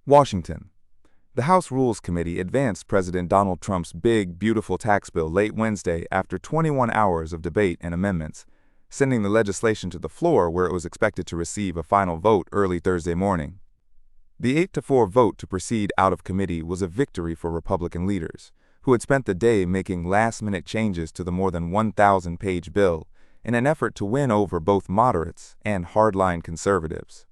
Washington. The House Rules Committee advanced President Donald Trump's big, beautiful tax bill late Wednesday after 21 hours of debate and amendments, sending the legislation to the floor where it was expected to receive a final vote early Thursday morning. The 8-4 vote to proceed out of committee was a victory for Republican leaders, who had spent the day making last-minute changes to the more than 1,000-page bill in an effort to win over both moderates and hardline conservatives.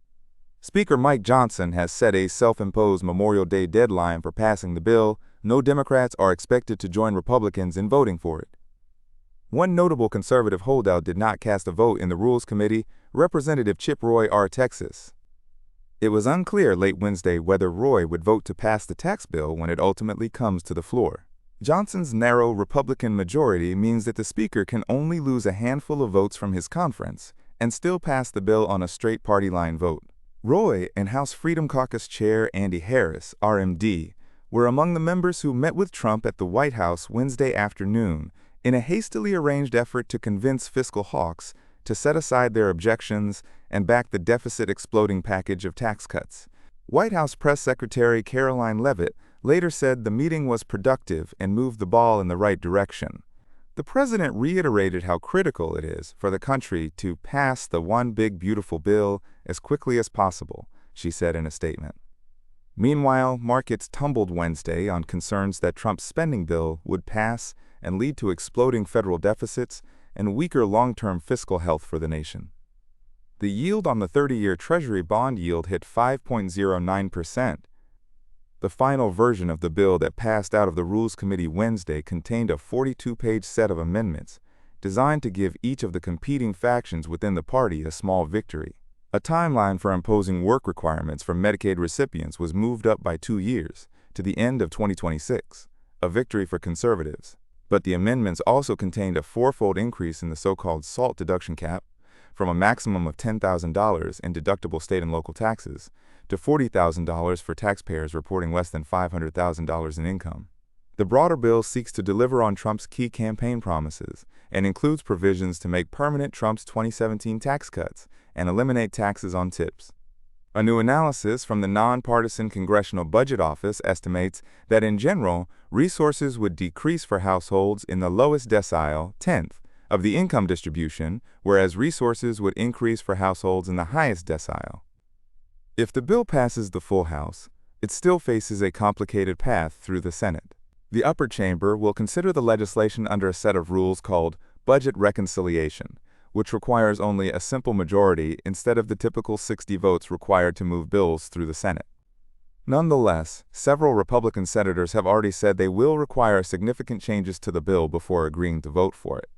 Speaker Mike Johnson has set a self-imposed Memorial Day deadline for passing the bill. No Democrats are expected to join Republicans in voting for it. One notable conservative holdout did not cast a vote in the Rules Committee, Representative Chip Roy, R. Texas. It was unclear late Wednesday whether Roy would vote to pass the tax bill when it ultimately comes to the floor. Johnson's narrow Republican majority means that the Speaker can only lose a handful of votes from his conference and still pass the bill on a straight party line vote. Roy and House Freedom Caucus Chair Andy Harris, RMD, were among the members who met with Trump at the White House Wednesday afternoon in a hastily arranged effort to convince fiscal hawks to set aside their objections and back the deficit-exploding package of tax cuts. White House Press Secretary Caroline Leavitt later said the meeting was productive and moved the ball in the right direction. The president reiterated how critical it is for the country to pass the one big beautiful bill as quickly as possible, she said in a statement. Meanwhile, markets tumbled Wednesday on concerns that Trump's spending bill would pass and lead to exploding federal deficits and weaker long-term fiscal health for the nation. The yield on the 30-year Treasury bond yield hit 5.09%. The final version of the bill that passed out of the Rules Committee Wednesday contained a 42-page set of amendments designed to give each of the competing factions within the party a small victory. A timeline for imposing work requirements for Medicaid recipients was moved up by 2 years, to the end of 2026, a victory for conservatives. But the amendments also contained a fourfold increase in the so-called SALT deduction cap, from a maximum of $10,000 in deductible state and local taxes to $40,000 for taxpayers reporting less than $500,000 in income. The broader bill seeks to deliver on Trump's key campaign promises and includes provisions to make permanent Trump's 2017 tax cuts and eliminate taxes on tips. A new analysis from the nonpartisan Congressional Budget Office estimates that in general, resources would decrease for households in the lowest decile, 10th, of the income distribution, whereas resources would increase for households in the highest decile. If the bill passes the full House, it still faces a complicated path through the Senate. The upper chamber will consider the legislation under a set of rules called budget reconciliation, which requires only a simple majority instead of the typical 60 votes required to move bills through the Senate. Nonetheless, several Republican senators have already said they will require significant changes to the bill before agreeing to vote for it.